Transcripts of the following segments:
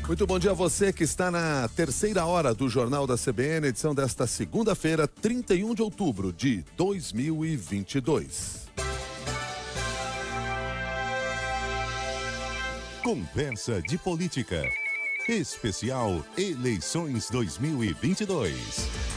Muito bom dia a você que está na terceira hora do Jornal da CBN, edição desta segunda-feira, 31 de outubro de 2022. Conversa de Política. Especial Eleições 2022.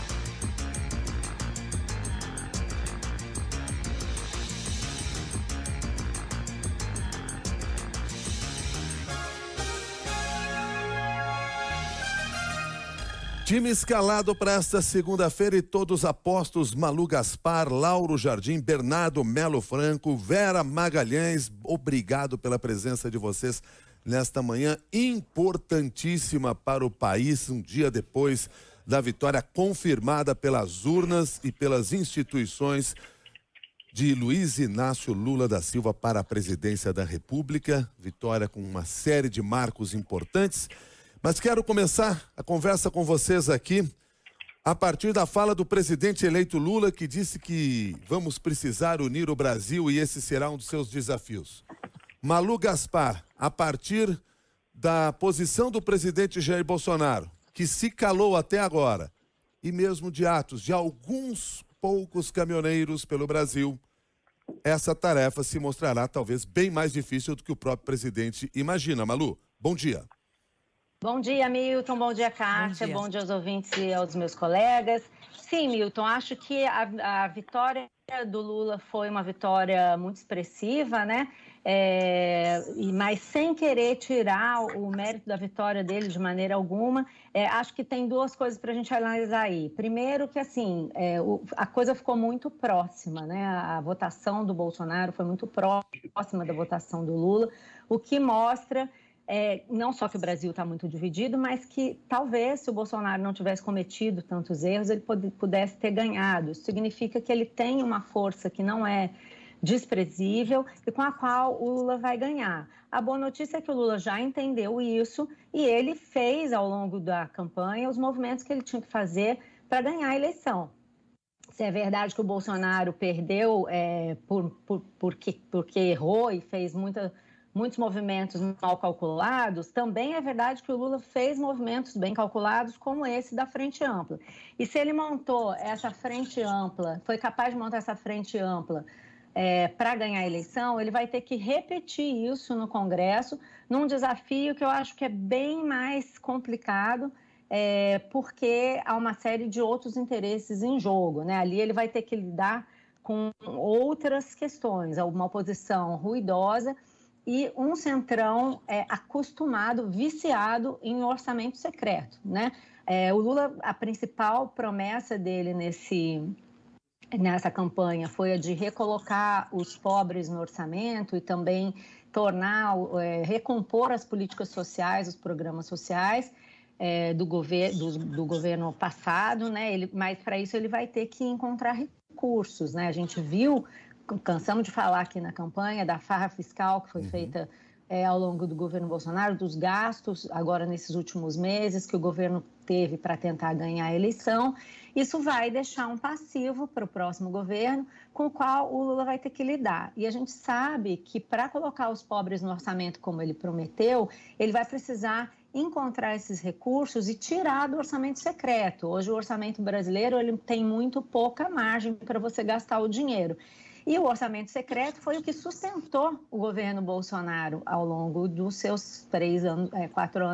Time escalado para esta segunda-feira e todos apostos: Malu Gaspar, Lauro Jardim, Bernardo Melo Franco, Vera Magalhães. Obrigado pela presença de vocês nesta manhã importantíssima para o país, um dia depois da vitória confirmada pelas urnas e pelas instituições de Luiz Inácio Lula da Silva para a presidência da República. Vitória com uma série de marcos importantes. Mas quero começar a conversa com vocês aqui a partir da fala do presidente eleito Lula, que disse que vamos precisar unir o Brasil e esse será um dos seus desafios. Malu Gaspar, a partir da posição do presidente Jair Bolsonaro, que se calou até agora, e mesmo de atos de alguns poucos caminhoneiros pelo Brasil, essa tarefa se mostrará talvez bem mais difícil do que o próprio presidente imagina. Malu, bom dia. Bom dia, Milton. Bom dia, Cássia. Bom dia aos ouvintes e aos meus colegas. Sim, Milton, acho que a vitória do Lula foi uma vitória muito expressiva, né? Mas sem querer tirar o mérito da vitória dele de maneira alguma. Acho que tem duas coisas para a gente analisar aí. Primeiro que, assim, a coisa ficou muito próxima, né? A votação do Bolsonaro foi muito próxima da votação do Lula, o que mostra... não só que o Brasil está muito dividido, mas que talvez se o Bolsonaro não tivesse cometido tantos erros, ele pudesse ter ganhado. Isso significa que ele tem uma força que não é desprezível e com a qual o Lula vai ganhar. A boa notícia é que o Lula já entendeu isso e ele fez ao longo da campanha os movimentos que ele tinha que fazer para ganhar a eleição. Se é verdade que o Bolsonaro perdeu porque errou e fez muitos movimentos mal calculados, também é verdade que o Lula fez movimentos bem calculados, como esse da Frente Ampla. E se ele montou essa frente ampla, foi capaz de montar essa frente ampla para ganhar a eleição, ele vai ter que repetir isso no Congresso, num desafio que eu acho que é bem mais complicado, porque há uma série de outros interesses em jogo, né? Ali ele vai ter que lidar com outras questões, uma oposição ruidosa, e um centrão acostumado, viciado em orçamento secreto, né? O Lula, a principal promessa dele nessa campanha foi a de recolocar os pobres no orçamento e também recompor as políticas sociais, os programas sociais do governo passado, né? Mas para isso ele vai ter que encontrar recursos, né? A gente viu... Cansamos de falar aqui na campanha da farra fiscal que foi feita ao longo do governo Bolsonaro, dos gastos agora nesses últimos meses que o governo teve para tentar ganhar a eleição. Isso vai deixar um passivo para o próximo governo com o qual o Lula vai ter que lidar. E a gente sabe que para colocar os pobres no orçamento como ele prometeu, ele vai precisar encontrar esses recursos e tirar do orçamento secreto. Hoje o orçamento brasileiro ele tem muito pouca margem para você gastar o dinheiro. E o orçamento secreto foi o que sustentou o governo Bolsonaro ao longo dos seus 4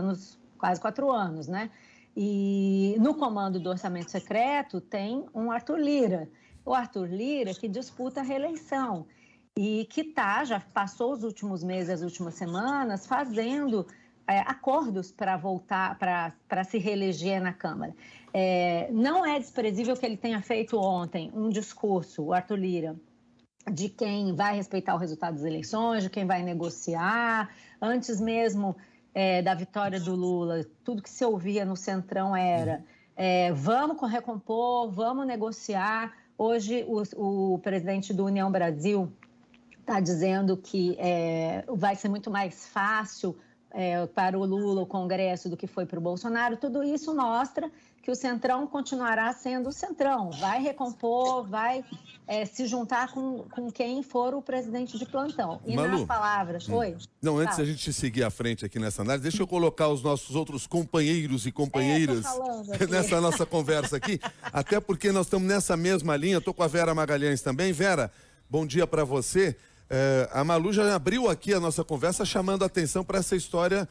anos, né? E no comando do orçamento secreto tem um Arthur Lira. O Arthur Lira que disputa a reeleição e que já passou os últimos meses, as últimas semanas, fazendo acordos para voltar, para se reeleger na Câmara. Não é desprezível que ele tenha feito ontem um discurso, o Arthur Lira, de quem vai respeitar o resultado das eleições, de quem vai negociar. Antes mesmo da vitória do Lula, tudo que se ouvia no Centrão era vamos recompor, vamos negociar. Hoje o presidente do União Brasil está dizendo que vai ser muito mais fácil para o Lula, o Congresso, do que foi para o Bolsonaro, tudo isso mostra que o Centrão continuará sendo o Centrão, vai recompor, vai se juntar com quem for o presidente de plantão. E Malu, nas palavras... Oi? Não, antes da gente seguir à frente aqui nessa análise, deixa eu colocar os nossos outros companheiros e companheiras nessa nossa conversa aqui, até porque nós estamos nessa mesma linha. Estou com a Vera Magalhães também. Vera, bom dia para você. A Malu já abriu aqui a nossa conversa chamando a atenção para essa história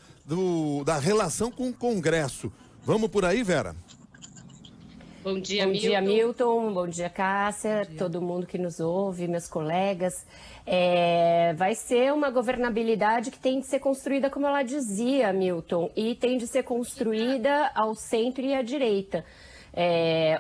da relação com o Congresso. Vamos por aí, Vera? Bom dia, Milton. Bom dia, Cássia. Todo mundo que nos ouve, meus colegas. Vai ser uma governabilidade que tem de ser construída, como ela dizia, Milton, e tem de ser construída ao centro e à direita.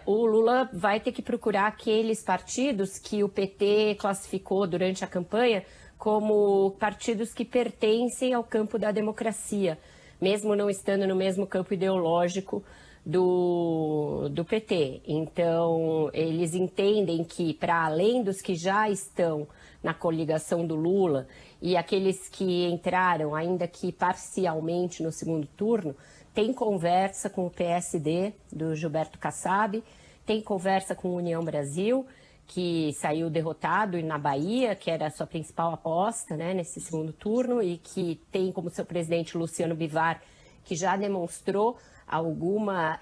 O Lula vai ter que procurar aqueles partidos que o PT classificou durante a campanha como partidos que pertencem ao campo da democracia, mesmo não estando no mesmo campo ideológico do PT. Então, eles entendem que, para além dos que já estão na coligação do Lula e aqueles que entraram, ainda que parcialmente, no segundo turno, tem conversa com o PSD, do Gilberto Kassab, tem conversa com a União Brasil, que saiu derrotado na Bahia, que era a sua principal aposta, né, nesse segundo turno, e que tem como seu presidente Luciano Bivar, que já demonstrou alguma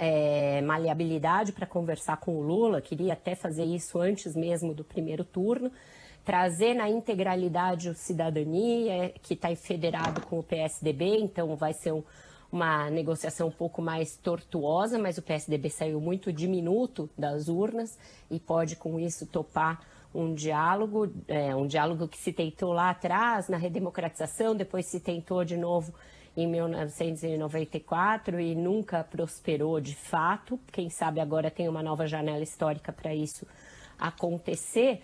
maleabilidade para conversar com o Lula, queria até fazer isso antes mesmo do primeiro turno, trazer na integralidade o Cidadania, que está federado com o PSDB, então vai ser uma negociação um pouco mais tortuosa, mas o PSDB saiu muito diminuto das urnas e pode com isso topar um diálogo que se tentou lá atrás na redemocratização, depois se tentou de novo em 1994 e nunca prosperou de fato. Quem sabe agora tem uma nova janela histórica para isso acontecer.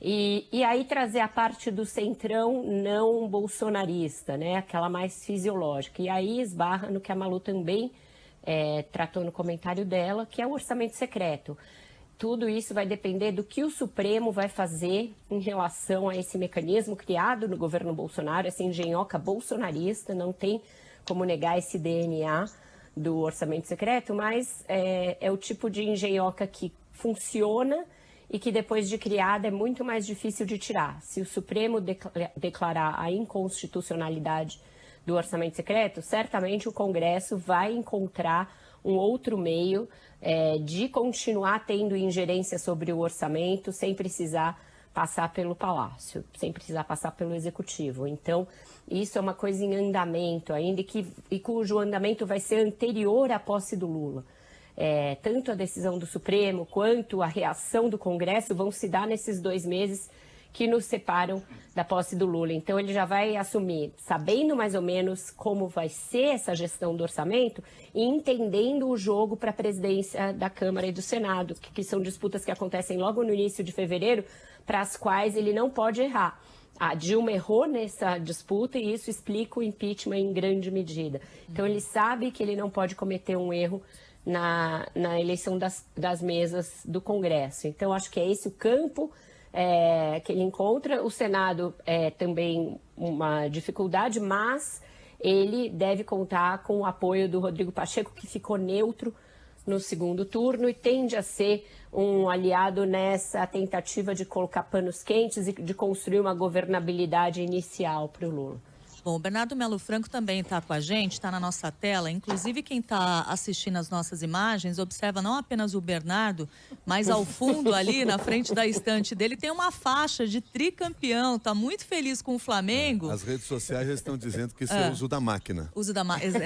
E aí trazer a parte do centrão não bolsonarista, né? Aquela mais fisiológica. E aí esbarra no que a Malu também tratou no comentário dela, que é o orçamento secreto. Tudo isso vai depender do que o Supremo vai fazer em relação a esse mecanismo criado no governo Bolsonaro, essa engenhoca bolsonarista, não tem como negar esse DNA do orçamento secreto, mas é o tipo de engenhoca que funciona e que depois de criada é muito mais difícil de tirar. Se o Supremo declarar a inconstitucionalidade do orçamento secreto, certamente o Congresso vai encontrar um outro meio de continuar tendo ingerência sobre o orçamento sem precisar passar pelo Palácio, sem precisar passar pelo Executivo. Então, isso é uma coisa em andamento ainda e cujo andamento vai ser anterior à posse do Lula. Tanto a decisão do Supremo quanto a reação do Congresso vão se dar nesses 2 meses que nos separam da posse do Lula. Então, ele já vai assumir, sabendo mais ou menos como vai ser essa gestão do orçamento e entendendo o jogo para a presidência da Câmara e do Senado, que são disputas que acontecem logo no início de fevereiro, para as quais ele não pode errar. A Dilma errou nessa disputa e isso explica o impeachment em grande medida. Então, ele sabe que ele não pode cometer um erro na eleição das mesas do Congresso. Então, acho que é esse o campo que ele encontra. O Senado é também uma dificuldade, mas ele deve contar com o apoio do Rodrigo Pacheco, que ficou neutro no segundo turno e tende a ser um aliado nessa tentativa de colocar panos quentes e de construir uma governabilidade inicial para o Lula. Bom, o Bernardo Melo Franco também está com a gente, está na nossa tela. Inclusive, quem está assistindo as nossas imagens, observa não apenas o Bernardo, mas ao fundo ali, na frente da estante dele, tem uma faixa de tricampeão. Está muito feliz com o Flamengo. As redes sociais já estão dizendo que isso é uso da máquina. Uso da máquina,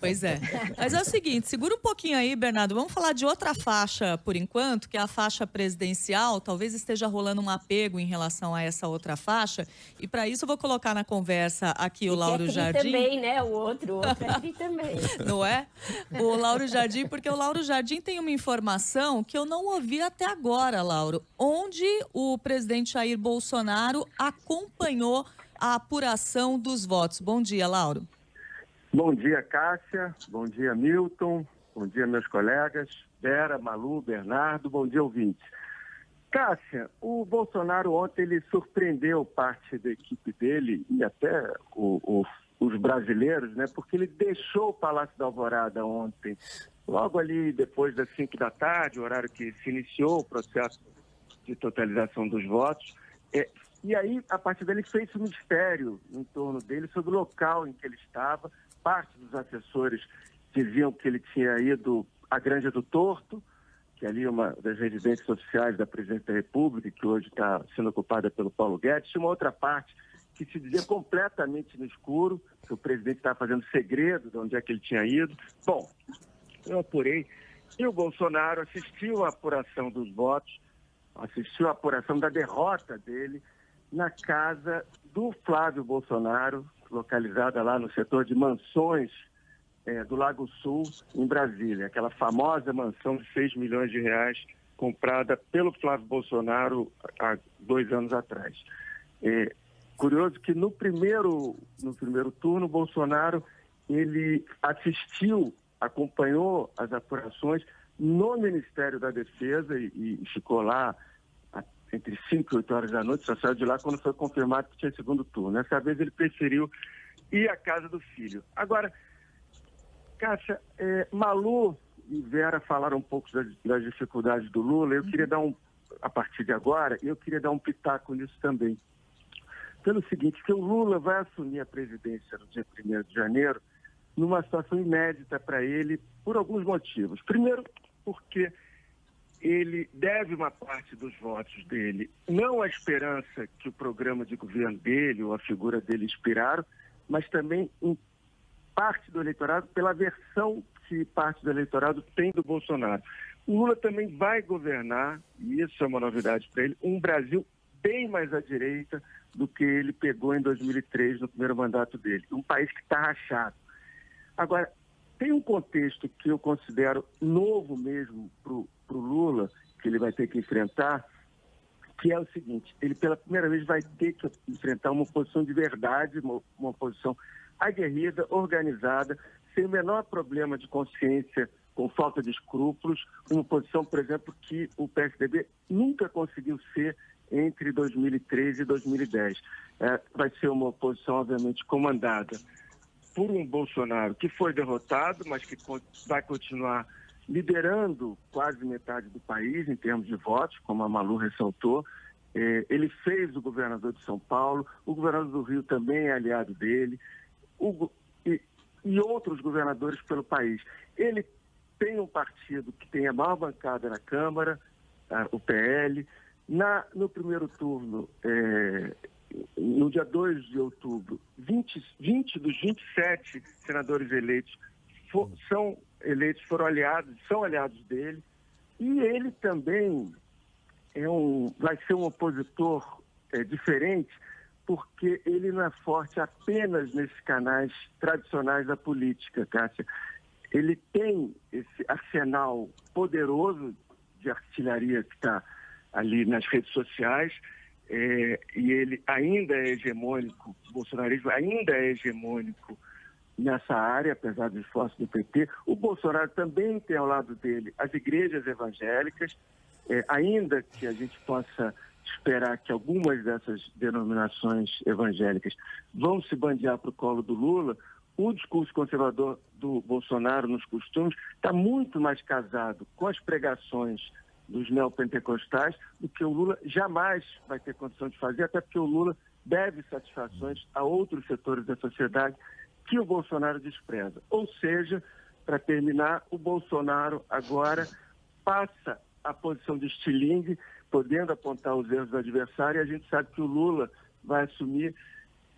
pois é. Mas é o seguinte, segura um pouquinho aí, Bernardo. Vamos falar de outra faixa, por enquanto, que é a faixa presidencial. Talvez esteja rolando um apego em relação a essa outra faixa. E para isso eu vou colocar na conversa aqui o Lauro Jardim. Também, né? O outro é tri também. Não é? O Lauro Jardim, porque o Lauro Jardim tem uma informação que eu não ouvi até agora, Lauro. Onde o presidente Jair Bolsonaro acompanhou a apuração dos votos. Bom dia, Lauro. Bom dia, Cássia. Bom dia, Milton. Bom dia, meus colegas. Vera, Malu, Bernardo. Bom dia, ouvintes. Cássia, o Bolsonaro ontem ele surpreendeu parte da equipe dele e até o os brasileiros, né? Porque ele deixou o Palácio da Alvorada ontem, logo ali depois das 5 da tarde, o horário que se iniciou o processo de totalização dos votos. E aí, a partir dele, fez um mistério em torno dele sobre o local em que ele estava. Parte dos assessores diziam que ele tinha ido à Granja do Torto, que é ali uma das residências oficiais da Presidência da República, que hoje está sendo ocupada pelo Paulo Guedes. Tinha uma outra parte que se dizia completamente no escuro, que o presidente estava fazendo segredo de onde é que ele tinha ido. Bom, eu apurei, e o Bolsonaro assistiu à apuração dos votos, assistiu à apuração da derrota dele na casa do Flávio Bolsonaro, localizada lá no setor de mansões do Lago Sul, em Brasília, aquela famosa mansão de 6 milhões de reais comprada pelo Flávio Bolsonaro há 2 anos atrás. Curioso que no primeiro turno, o Bolsonaro ele acompanhou as apurações no Ministério da Defesa e ficou lá entre 5 e 8 horas da noite, só saiu de lá quando foi confirmado que tinha segundo turno. Dessa vez ele preferiu ir à casa do filho. Agora, Cássia, Malu e Vera falaram um pouco das dificuldades do Lula. Eu queria a partir de agora, eu queria dar um pitaco nisso também. Pelo seguinte, que o Lula vai assumir a presidência no dia 1º de janeiro numa situação inédita para ele por alguns motivos. Primeiro, porque ele deve uma parte dos votos dele, não à esperança que o programa de governo dele ou a figura dele inspiraram, mas também em parte do eleitorado pela versão que parte do eleitorado tem do Bolsonaro. O Lula também vai governar, e isso é uma novidade para ele, um Brasil bem mais à direita do que ele pegou em 2003, no primeiro mandato dele. Um país que está rachado. Agora, tem um contexto que eu considero novo mesmo para o Lula, que ele vai ter que enfrentar, que é o seguinte: ele pela primeira vez vai ter que enfrentar uma oposição de verdade, uma oposição aguerrida, organizada, sem o menor problema de consciência, com falta de escrúpulos, uma oposição, por exemplo, que o PSDB nunca conseguiu ser entre 2013 e 2010. Vai ser uma oposição, obviamente, comandada por um Bolsonaro que foi derrotado, mas que vai continuar liderando quase metade do país em termos de votos, como a Malu ressaltou. Ele fez o governador de São Paulo, o governador do Rio também é aliado dele, e outros governadores pelo país. Ele tem um partido que tem a maior bancada na Câmara, o PL. No primeiro turno, no dia 2 de outubro, 20 dos 27 senadores eleitos são aliados dele, e ele também vai ser um opositor diferente, porque ele não é forte apenas nesses canais tradicionais da política, Cássia. Ele tem esse arsenal poderoso de artilharia que está ali nas redes sociais, e ele ainda é hegemônico, o bolsonarismo ainda é hegemônico nessa área, apesar dos esforços do PT. O Bolsonaro também tem ao lado dele as igrejas evangélicas, ainda que a gente possa esperar que algumas dessas denominações evangélicas vão se bandear para o colo do Lula. O discurso conservador do Bolsonaro nos costumes está muito mais casado com as pregações dos neopentecostais do que o Lula jamais vai ter condição de fazer, até porque o Lula deve satisfações a outros setores da sociedade que o Bolsonaro despreza. Ou seja, para terminar, o Bolsonaro agora passa a posição de estilingue, podendo apontar os erros do adversário, e a gente sabe que o Lula vai assumir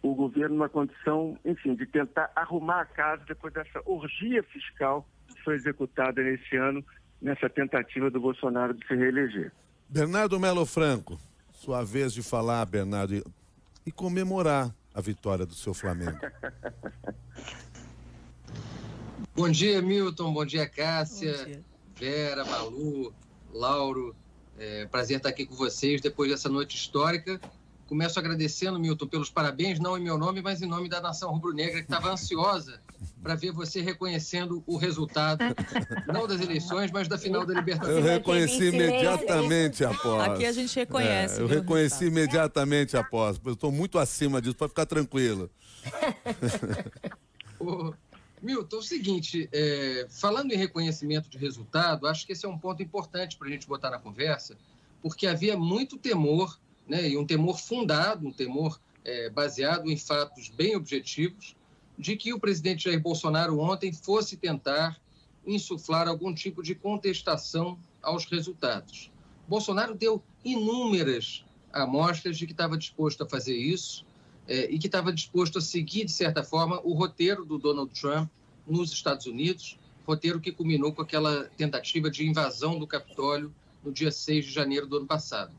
o governo numa condição, enfim, de tentar arrumar a casa depois dessa orgia fiscal que foi executada nesse ano, nessa tentativa do Bolsonaro de se reeleger. Bernardo Melo Franco, sua vez de falar, Bernardo, e comemorar a vitória do seu Flamengo. Bom dia, Milton. Bom dia, Cássia. Bom dia. Vera, Malu, Lauro. Prazer estar aqui com vocês depois dessa noite histórica, Começo agradecendo, Milton, pelos parabéns, não em meu nome, mas em nome da nação rubro-negra, que estava ansiosa para ver você reconhecendo o resultado, não das eleições, mas da final da Libertadores. Eu reconheci imediatamente após. Aqui a gente reconhece. Eu reconheci imediatamente após. Eu estou muito acima disso, pode ficar tranquilo. Milton, é o seguinte, falando em reconhecimento de resultado, acho que esse é um ponto importante para a gente botar na conversa, porque havia muito temor, né, e um temor fundado, um temor baseado em fatos bem objetivos, de que o presidente Jair Bolsonaro ontem fosse tentar insuflar algum tipo de contestação aos resultados. Bolsonaro deu inúmeras amostras de que estava disposto a fazer isso e que estava disposto a seguir, de certa forma, o roteiro do Donald Trump nos Estados Unidos, roteiro que culminou com aquela tentativa de invasão do Capitólio no dia 6 de janeiro do ano passado.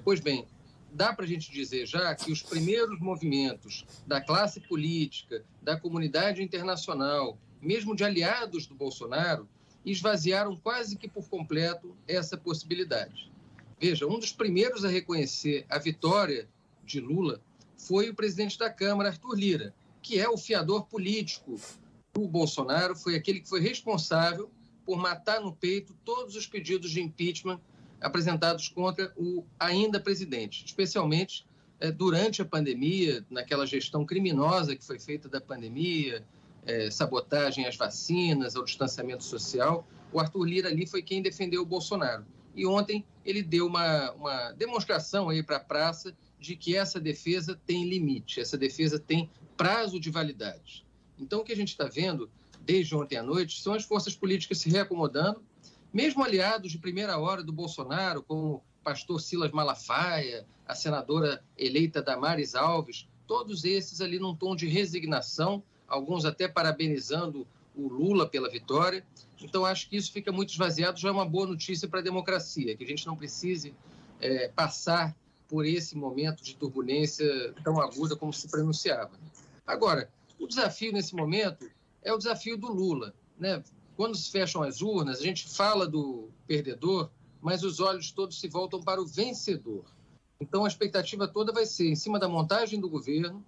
Pois bem, dá para a gente dizer já que os primeiros movimentos da classe política, da comunidade internacional, mesmo de aliados do Bolsonaro, esvaziaram quase que por completo essa possibilidade. Veja, um dos primeiros a reconhecer a vitória de Lula foi o presidente da Câmara, Arthur Lira, que é o fiador político do Bolsonaro, foi aquele que foi responsável por matar no peito todos os pedidos de impeachment apresentados contra o ainda presidente, especialmente durante a pandemia, naquela gestão criminosa que foi feita da pandemia, sabotagem às vacinas, ao distanciamento social. O Arthur Lira ali foi quem defendeu o Bolsonaro. E ontem ele deu uma demonstração aí para a praça de que essa defesa tem limite, essa defesa tem prazo de validade. Então, o que a gente está vendo desde ontem à noite são as forças políticas se reacomodando, mesmo aliados de primeira hora do Bolsonaro, como o pastor Silas Malafaia, a senadora eleita Damares Alves, todos esses ali num tom de resignação, alguns até parabenizando o Lula pela vitória. Então, acho que isso fica muito esvaziado, já é uma boa notícia para a democracia, que a gente não precise passar por esse momento de turbulência tão aguda como se pronunciava. Agora, o desafio nesse momento é o desafio do Lula, né? Quando se fecham as urnas, a gente fala do perdedor, mas os olhos todos se voltam para o vencedor. Então, a expectativa toda vai ser em cima da montagem do governo,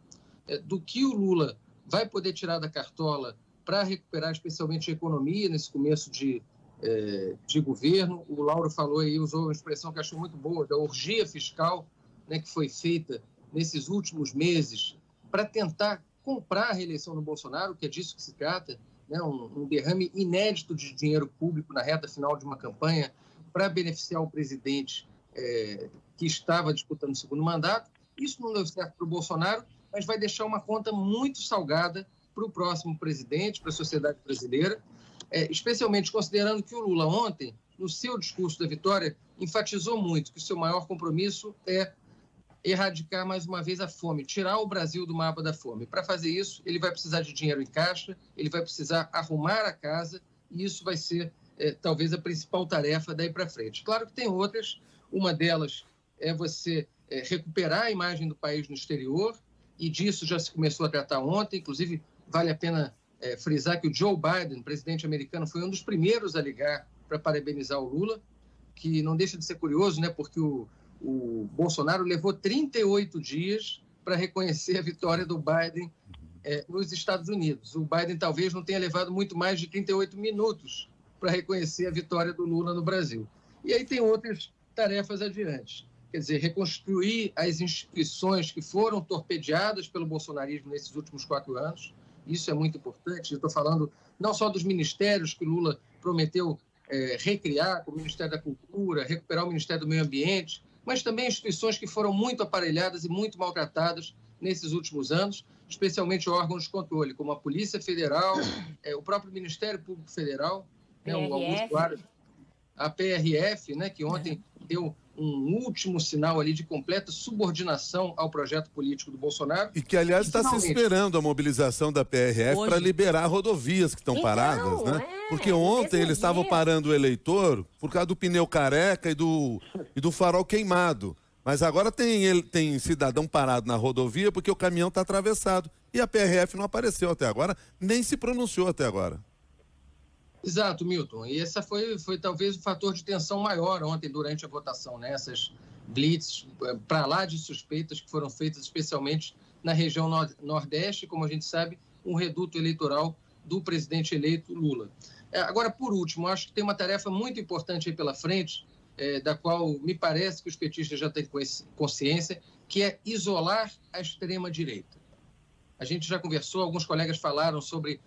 do que o Lula vai poder tirar da cartola para recuperar especialmente a economia nesse começo de governo. O Lauro falou aí, usou uma expressão que achou muito boa, da orgia fiscal, né, que foi feita nesses últimos meses para tentar comprar a reeleição do Bolsonaro, que é disso que se trata, né, um derrame inédito de dinheiro público na reta final de uma campanha para beneficiar o presidente que estava disputando o segundo mandato. Isso não deu certo para o Bolsonaro, mas vai deixar uma conta muito salgada para o próximo presidente, para a sociedade brasileira, especialmente considerando que o Lula ontem, no seu discurso da vitória, enfatizou muito que o seu maior compromisso é erradicar mais uma vez a fome, tirar o Brasil do mapa da fome. Para fazer isso, ele vai precisar de dinheiro em caixa, ele vai precisar arrumar a casa, e isso vai ser talvez a principal tarefa daí para frente. Claro que tem outras, uma delas é você recuperar a imagem do país no exterior, e disso já se começou a tratar ontem. Inclusive, vale a pena frisar que o Joe Biden, presidente americano, foi um dos primeiros a ligar para parabenizar o Lula, que não deixa de ser curioso, né, porque o Bolsonaro levou 38 dias para reconhecer a vitória do Biden nos Estados Unidos. O Biden talvez não tenha levado muito mais de 38 minutos para reconhecer a vitória do Lula no Brasil. E aí tem outras tarefas adiante. Quer dizer, reconstruir as instituições que foram torpedeadas pelo bolsonarismo nesses últimos 4 anos. Isso é muito importante. Eu estou falando não só dos ministérios que Lula prometeu recriar, como o Ministério da Cultura, recuperar o Ministério do Meio Ambiente, mas também instituições que foram muito aparelhadas e muito maltratadas nesses últimos anos, especialmente órgãos de controle, como a Polícia Federal, o próprio Ministério Público Federal, né, o Augusto Aras, a PRF, né, que ontem deu um último sinal ali de completa subordinação ao projeto político do Bolsonaro. E que, aliás, está se esperando a mobilização da PRF para liberar rodovias que estão paradas, né? Porque ontem eles estavam parando o eleitor por causa do pneu careca e do farol queimado. Mas agora tem cidadão parado na rodovia porque o caminhão está atravessado. E a PRF não apareceu até agora, nem se pronunciou até agora. Exato, Milton. E esse foi talvez o fator de tensão maior ontem durante a votação, né? Essas blitz para lá de suspeitas que foram feitas especialmente na região Nordeste, como a gente sabe, um reduto eleitoral do presidente eleito Lula. Agora, por último, acho que tem uma tarefa muito importante aí pela frente, da qual me parece que os petistas já têm consciência, que é isolar a extrema-direita. A gente já conversou, alguns colegas falaram sobre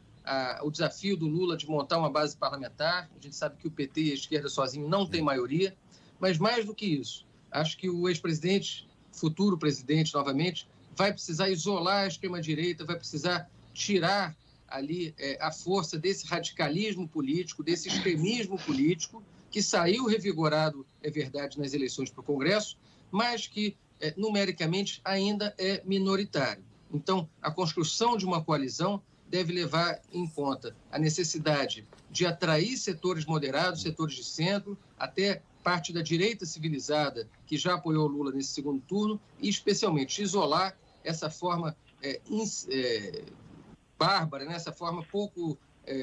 o desafio do Lula de montar uma base parlamentar. A gente sabe que o PT e a esquerda sozinho não tem maioria, mas mais do que isso, acho que o ex-presidente, futuro presidente novamente, vai precisar isolar a extrema-direita, vai precisar tirar ali a força desse radicalismo político, desse extremismo político, que saiu revigorado, é verdade, nas eleições para o Congresso, mas que numericamente ainda é minoritário. Então, a construção de uma coalizão deve levar em conta a necessidade de atrair setores moderados, setores de centro, até parte da direita civilizada que já apoiou Lula nesse segundo turno, e especialmente isolar essa forma bárbara, né? Essa forma pouco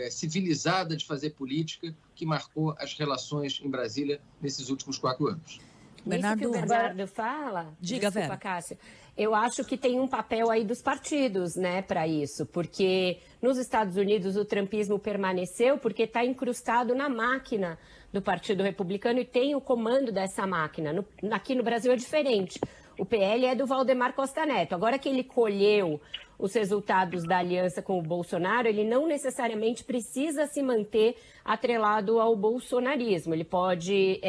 civilizada de fazer política que marcou as relações em Brasília nesses últimos 4 anos. Bernardo, isso que o Bernardo fala, diga, desculpa, Vera. Cássia, eu acho que tem um papel aí dos partidos, né, para isso, porque nos Estados Unidos o trumpismo permaneceu porque está incrustado na máquina do Partido Republicano e tem o comando dessa máquina. Aqui no Brasil é diferente. O PL é do Valdemar Costa Neto. Agora que ele colheu os resultados da aliança com o Bolsonaro, ele não necessariamente precisa se manter atrelado ao bolsonarismo. Ele pode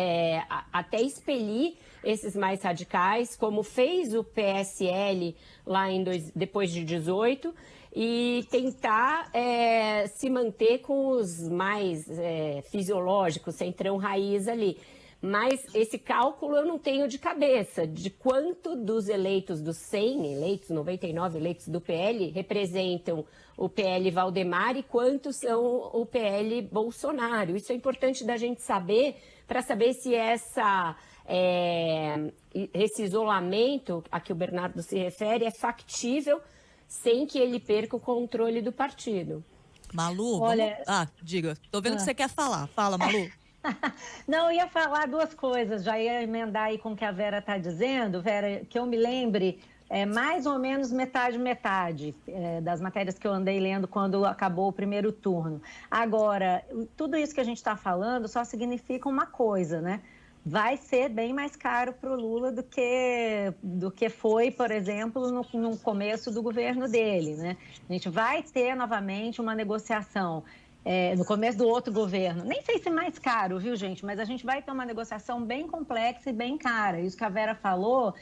até expelir esses mais radicais, como fez o PSL lá depois de 18, e tentar se manter com os mais fisiológicos, centrão raiz ali. Mas esse cálculo eu não tenho de cabeça, de quanto dos eleitos, dos 100 eleitos, 99 eleitos do PL, representam o PL Valdemar e quantos são o PL Bolsonaro. Isso é importante da gente saber, para saber se esse isolamento a que o Bernardo se refere é factível sem que ele perca o controle do partido. Malu, olha... diga, tô vendo que você quer falar. Fala, Malu. Não, eu ia falar 2 coisas, já ia emendar aí com o que a Vera está dizendo, Vera, que eu me lembre, mais ou menos metade das matérias que eu andei lendo quando acabou o primeiro turno. Agora, tudo isso que a gente está falando só significa uma coisa, né? Vai ser bem mais caro para o Lula do que foi, por exemplo, no começo do governo dele, né? A gente vai ter novamente uma negociação no começo do outro governo. Nem sei se mais caro, viu, gente? Mas a gente vai ter uma negociação bem complexa e bem cara. Isso que a Vera falou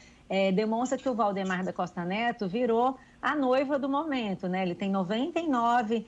demonstra que o Valdemar da Costa Neto virou a noiva do momento, né? Ele tem 99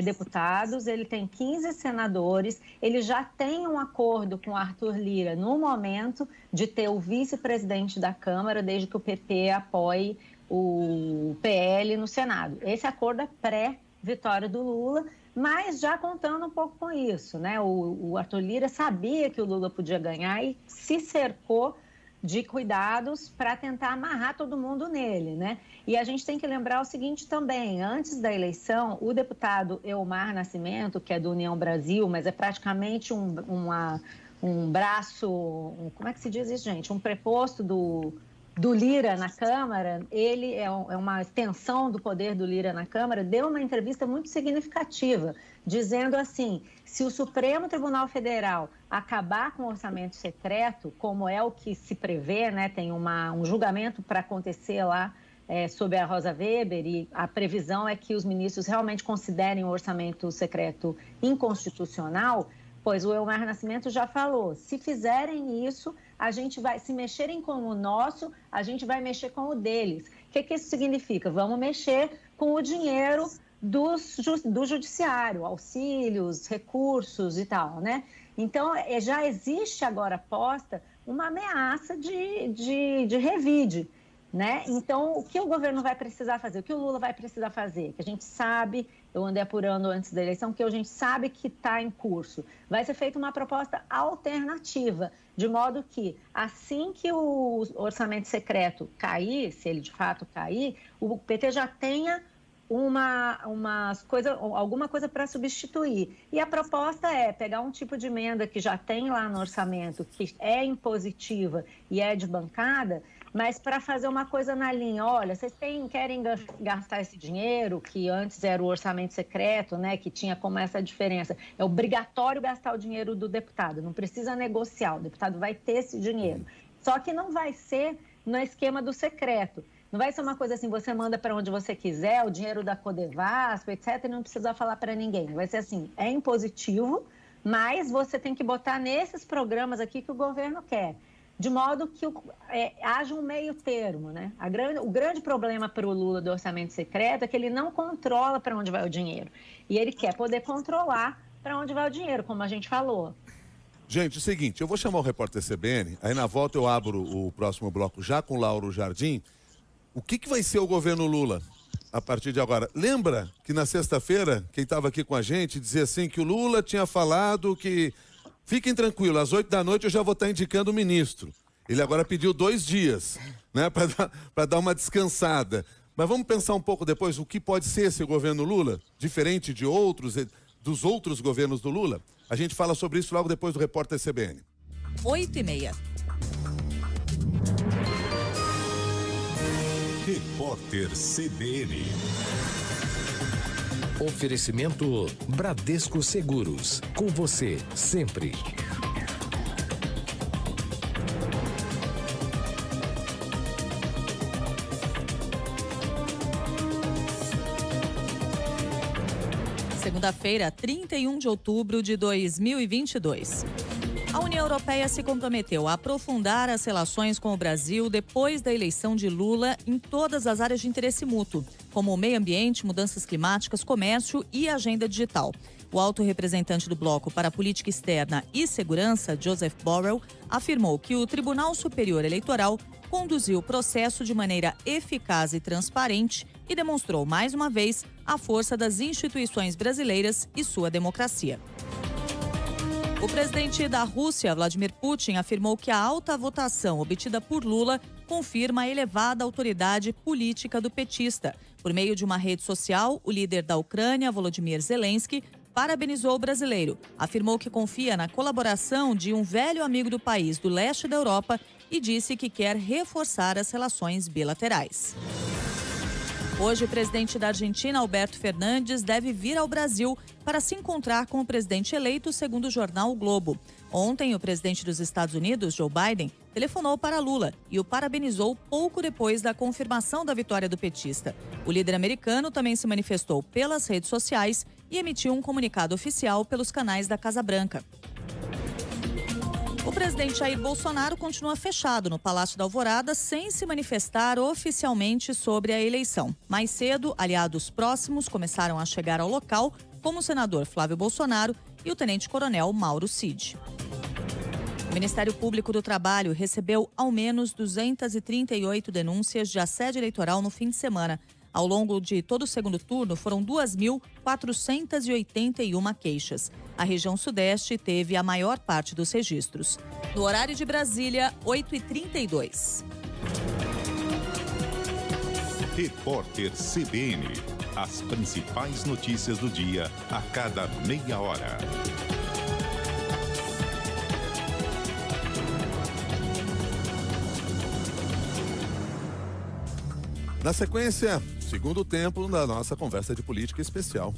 deputados, ele tem 15 senadores, ele já tem um acordo com o Arthur Lira no momento de ter o vice-presidente da Câmara, desde que o PP apoie o PL no Senado. Esse acordo é pré-vitória do Lula, mas já contando um pouco com isso, né? O Arthur Lira sabia que o Lula podia ganhar e se cercou de cuidados para tentar amarrar todo mundo nele, né? E a gente tem que lembrar o seguinte também, antes da eleição, o deputado Elmar Nascimento, que é do União Brasil, mas é praticamente um braço, como é que se diz isso, gente? Um preposto do Lira na Câmara, ele é uma extensão do poder do Lira na Câmara, deu uma entrevista muito significativa, dizendo assim, se o Supremo Tribunal Federal acabar com o orçamento secreto, como é o que se prevê, né, tem um julgamento para acontecer lá sobre a Rosa Weber, e a previsão é que os ministros realmente considerem o orçamento secreto inconstitucional, pois o Elmar Nascimento já falou, se fizerem isso, a gente vai, se mexerem com o nosso, a gente vai mexer com o deles. O que isso significa? Vamos mexer com o dinheiro do judiciário, auxílios, recursos e tal, né? Então, já existe agora posta uma ameaça de revide, né? Então, o que o governo vai precisar fazer? O que o Lula vai precisar fazer? Que a gente sabe, eu andei apurando antes da eleição, que a gente sabe que está em curso. Vai ser feita uma proposta alternativa, de modo que, assim que o orçamento secreto cair, se ele de fato cair, o PT já tenha alguma coisa para substituir. E a proposta é pegar um tipo de emenda que já tem lá no orçamento, que é impositiva e é de bancada, mas para fazer uma coisa na linha, olha, vocês querem gastar esse dinheiro, que antes era o orçamento secreto, né, que tinha como essa diferença, é obrigatório gastar o dinheiro do deputado, não precisa negociar, o deputado vai ter esse dinheiro. Só que não vai ser no esquema do secreto. Não vai ser uma coisa assim, você manda para onde você quiser, o dinheiro da Codevasf, etc., e não precisa falar para ninguém. Vai ser assim, é impositivo, mas você tem que botar nesses programas aqui que o governo quer, de modo que haja um meio termo, né? O grande problema para o Lula do orçamento secreto é que ele não controla para onde vai o dinheiro. E ele quer poder controlar para onde vai o dinheiro, como a gente falou. Gente, é o seguinte, eu vou chamar o repórter CBN, aí na volta eu abro o próximo bloco já com Lauro Jardim. O que vai ser o governo Lula a partir de agora? Lembra que na sexta-feira, quem estava aqui com a gente dizia assim que o Lula tinha falado que fiquem tranquilos, às 8 da noite eu já vou estar indicando o ministro. Ele agora pediu 2 dias, né, para dar uma descansada. Mas vamos pensar um pouco depois o que pode ser esse governo Lula, diferente de dos outros governos do Lula? A gente fala sobre isso logo depois do repórter CBN. 8h30. Repórter CBN. Oferecimento Bradesco Seguros. Com você, sempre. Segunda-feira, 31 de outubro de 2022. A União Europeia se comprometeu a aprofundar as relações com o Brasil depois da eleição de Lula em todas as áreas de interesse mútuo, como o meio ambiente, mudanças climáticas, comércio e agenda digital. O alto representante do Bloco para a Política Externa e Segurança, Joseph Borrell, afirmou que o Tribunal Superior Eleitoral conduziu o processo de maneira eficaz e transparente e demonstrou, mais uma vez, a força das instituições brasileiras e sua democracia. O presidente da Rússia, Vladimir Putin, afirmou que a alta votação obtida por Lula confirma a elevada autoridade política do petista. Por meio de uma rede social, o líder da Ucrânia, Volodymyr Zelensky, parabenizou o brasileiro. Afirmou que confia na colaboração de um velho amigo do país do leste da Europa e disse que quer reforçar as relações bilaterais. Hoje, o presidente da Argentina, Alberto Fernandes, deve vir ao Brasil para se encontrar com o presidente eleito, segundo o jornal O Globo. Ontem, o presidente dos Estados Unidos, Joe Biden, telefonou para Lula e o parabenizou pouco depois da confirmação da vitória do petista. O líder americano também se manifestou pelas redes sociais e emitiu um comunicado oficial pelos canais da Casa Branca. O presidente Jair Bolsonaro continua fechado no Palácio da Alvorada sem se manifestar oficialmente sobre a eleição. Mais cedo, aliados próximos começaram a chegar ao local, como o senador Flávio Bolsonaro e o tenente-coronel Mauro Cid. O Ministério Público do Trabalho recebeu ao menos 238 denúncias de assédio eleitoral no fim de semana. Ao longo de todo o segundo turno, foram 2.481 queixas. A região sudeste teve a maior parte dos registros. No horário de Brasília, 8h32. Repórter CBN. As principais notícias do dia a cada meia hora. Na sequência, segundo tempo da nossa conversa de política especial.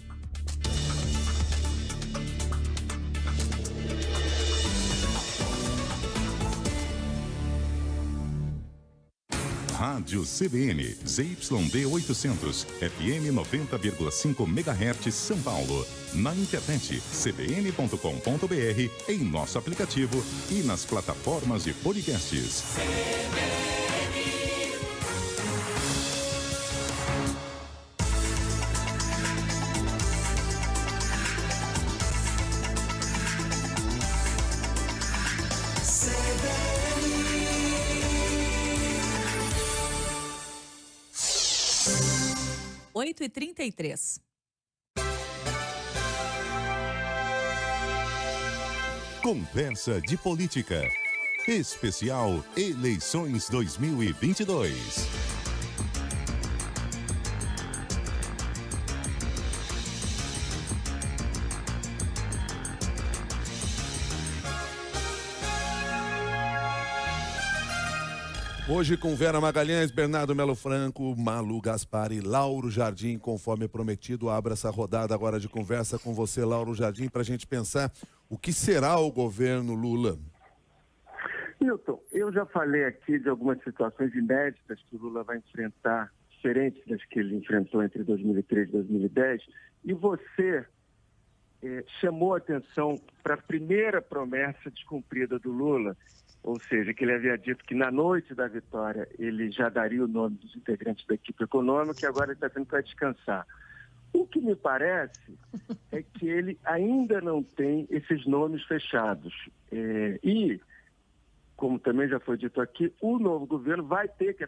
Rádio CBN, ZYD 800, FM 90,5 MHz, São Paulo. Na internet, cbn.com.br, em nosso aplicativo e nas plataformas de podcasts. CBN 8h33. Conversa de Política. Especial Eleições 2022. Hoje com Vera Magalhães, Bernardo Melo Franco, Malu Gaspar e Lauro Jardim, conforme prometido, abro essa rodada agora de conversa com você, Lauro Jardim, para a gente pensar o que será o governo Lula. Milton, eu já falei aqui de algumas situações inéditas que o Lula vai enfrentar, diferentes das que ele enfrentou entre 2003 e 2010, e você chamou a atenção para a primeira promessa descumprida do Lula, ou seja, que ele havia dito que na noite da vitória ele já daria o nome dos integrantes da equipe econômica e agora ele está tendo para descansar. O que me parece é que ele ainda não tem esses nomes fechados. E, como também já foi dito aqui, o novo governo vai ter que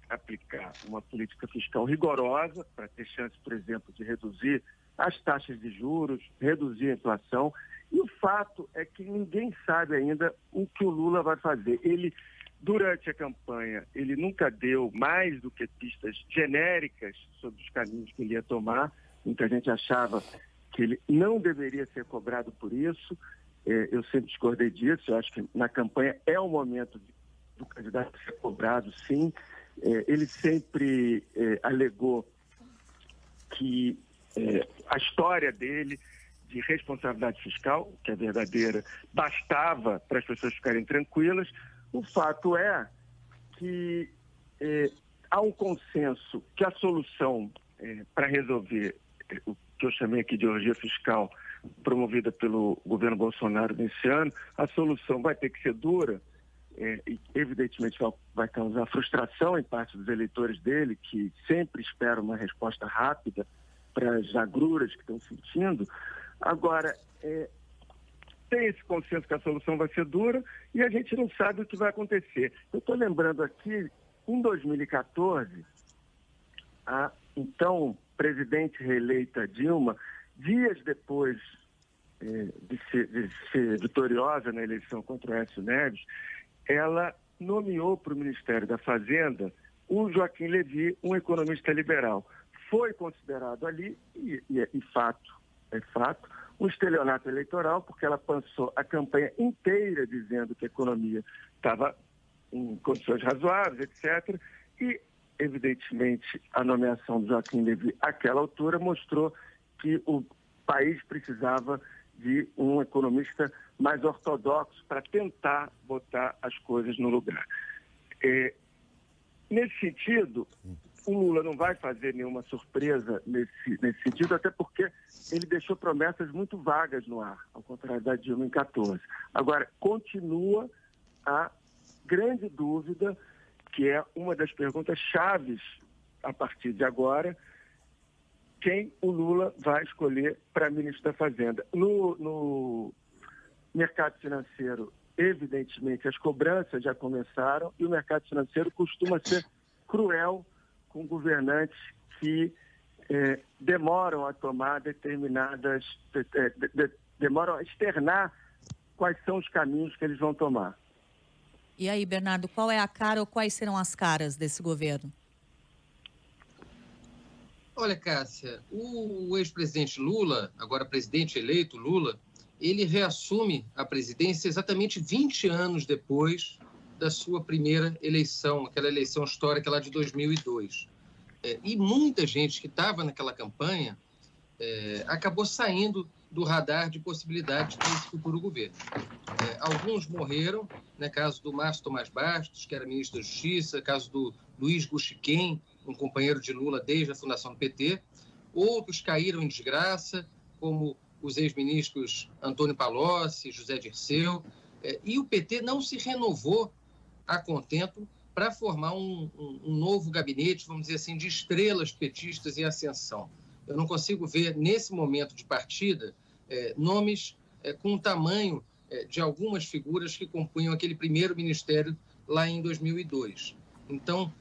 aplicar uma política fiscal rigorosa para ter chance, por exemplo, de reduzir as taxas de juros, reduzir a inflação. E o fato é que ninguém sabe ainda o que o Lula vai fazer. Ele, durante a campanha, ele nunca deu mais do que pistas genéricas sobre os caminhos que ele ia tomar. Muita gente achava que ele não deveria ser cobrado por isso. Eu sempre discordei disso. Eu acho que na campanha é o momento do candidato ser cobrado, sim. Ele sempre alegou que a história dele de responsabilidade fiscal, que é verdadeira, bastava para as pessoas ficarem tranquilas. O fato é que há um consenso que a solução para resolver o que eu chamei aqui de orgia fiscal promovida pelo governo Bolsonaro nesse ano, a solução vai ter que ser dura e evidentemente vai causar frustração em parte dos eleitores dele, que sempre esperam uma resposta rápida para as agruras que estão sentindo. Agora, tem esse consenso que a solução vai ser dura e a gente não sabe o que vai acontecer. Eu estou lembrando aqui, em 2014, a então presidente reeleita Dilma, dias depois de ser vitoriosa na eleição contra o Aécio Neves, ela nomeou para o Ministério da Fazenda o Joaquim Levy, um economista liberal. Foi considerado ali, e é fato, um estelionato eleitoral, porque ela passou a campanha inteira dizendo que a economia estava em condições razoáveis, etc. E, evidentemente, a nomeação do Joaquim Levy àquela altura mostrou que o país precisava de um economista mais ortodoxo para tentar botar as coisas no lugar. Nesse sentido, o Lula não vai fazer nenhuma surpresa nesse sentido, até porque ele deixou promessas muito vagas no ar, ao contrário da Dilma em 2014. Agora, continua a grande dúvida, que é uma das perguntas chaves a partir de agora, quem o Lula vai escolher para ministro da Fazenda. No mercado financeiro, evidentemente, as cobranças já começaram e o mercado financeiro costuma ser cruel com governantes que demoram a tomar determinadas... demoram a externar quais são os caminhos que eles vão tomar. E aí, Bernardo, qual é a cara ou quais serão as caras desse governo? Olha, Cássia, o ex-presidente Lula, agora presidente eleito Lula, ele reassume a presidência exatamente 20 anos depois da sua primeira eleição, aquela eleição histórica lá de 2002. E muita gente que estava naquela campanha acabou saindo do radar de possibilidades desse futuro governo. Alguns morreram, né, caso do Márcio Tomás Bastos, que era ministro da Justiça, caso do Luiz Guxiquem, um companheiro de Lula desde a fundação do PT. Outros caíram em desgraça, como os ex-ministros Antônio Palocci, José Dirceu, e o PT não se renovou a contento para formar um novo gabinete, vamos dizer assim, de estrelas petistas em ascensão. Eu não consigo ver, nesse momento de partida, nomes com o tamanho de algumas figuras que compunham aquele primeiro ministério lá em 2002. Então,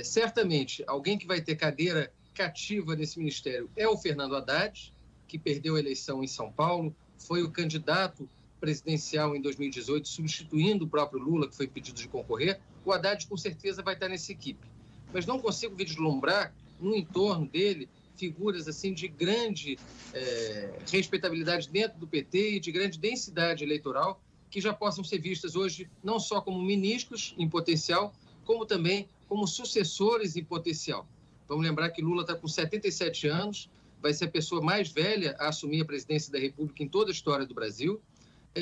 certamente, alguém que vai ter cadeira cativa nesse ministério é o Fernando Haddad, que perdeu a eleição em São Paulo, foi o candidato presidencial em 2018, substituindo o próprio Lula, que foi impedido de concorrer. O Haddad, com certeza, vai estar nessa equipe. Mas não consigo vislumbrar, no entorno dele, figuras assim de grande respeitabilidade dentro do PT e de grande densidade eleitoral, que já possam ser vistas hoje não só como ministros em potencial, como também como sucessores em potencial. Vamos lembrar que Lula está com 77 anos, vai ser a pessoa mais velha a assumir a presidência da República em toda a história do Brasil.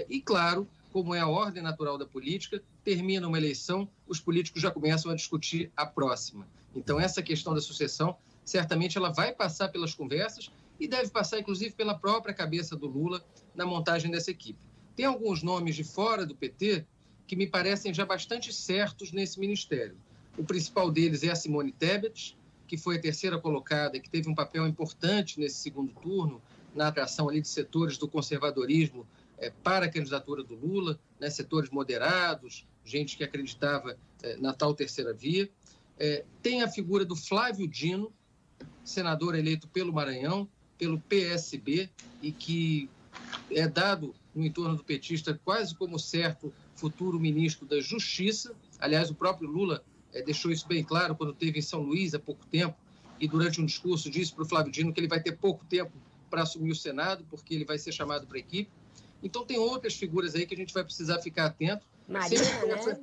E, claro, como é a ordem natural da política, termina uma eleição, os políticos já começam a discutir a próxima. Então, essa questão da sucessão, certamente ela vai passar pelas conversas e deve passar, inclusive, pela própria cabeça do Lula na montagem dessa equipe. Tem alguns nomes de fora do PT que me parecem já bastante certos nesse ministério. O principal deles é a Simone Tebet, que foi a terceira colocada, que teve um papel importante nesse segundo turno, na atração ali de setores do conservadorismo para a candidatura do Lula, né, setores moderados, gente que acreditava na tal terceira via. Tem a figura do Flávio Dino, senador eleito pelo Maranhão, pelo PSB, e que é dado no entorno do petista quase como certo futuro ministro da Justiça. Aliás, o próprio Lula deixou isso bem claro quando esteve em São Luís há pouco tempo, e durante um discurso disse para o Flávio Dino que ele vai ter pouco tempo para assumir o Senado, porque ele vai ser chamado para a equipe. Então, tem outras figuras aí que a gente vai precisar ficar atento. Marina, né?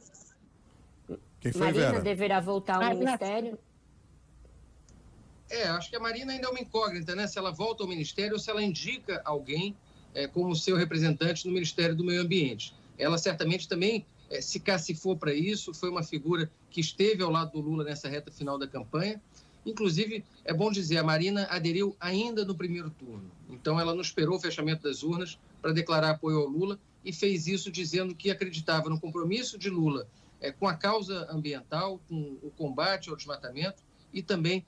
Quem foi, Marina Vera? deverá voltar ao ministério? Acho que a Marina ainda é uma incógnita, né? Se ela volta ao ministério ou se ela indica alguém como seu representante no Ministério do Meio Ambiente. Ela certamente também se cacifou para isso, foi uma figura que esteve ao lado do Lula nessa reta final da campanha. Inclusive, é bom dizer, a Marina aderiu ainda no primeiro turno. Então, ela não esperou o fechamento das urnas para declarar apoio ao Lula e fez isso dizendo que acreditava no compromisso de Lula com a causa ambiental, com o combate ao desmatamento e também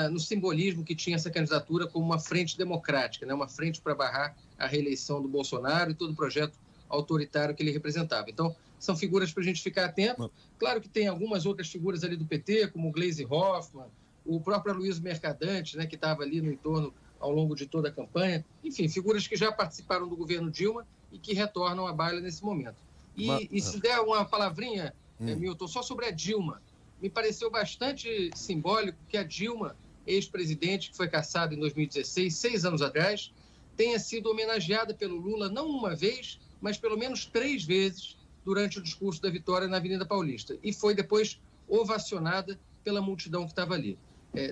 no simbolismo que tinha essa candidatura como uma frente democrática, né? Uma frente para barrar a reeleição do Bolsonaro e todo o projeto autoritário que ele representava. Então, são figuras para a gente ficar atento. Claro que tem algumas outras figuras ali do PT, como o Gleisi Hoffmann, o próprio Aloysio Mercadante, né, que estava ali no entorno ao longo de toda a campanha. Enfim, figuras que já participaram do governo Dilma e que retornam à baila nesse momento. E se der uma palavrinha, Milton, só sobre a Dilma, me pareceu bastante simbólico que a Dilma, ex-presidente, que foi cassada em 2016, 6 anos atrás, tenha sido homenageada pelo Lula não uma vez, mas pelo menos 3 vezes durante o discurso da vitória na Avenida Paulista. E foi depois ovacionada pela multidão que estava ali.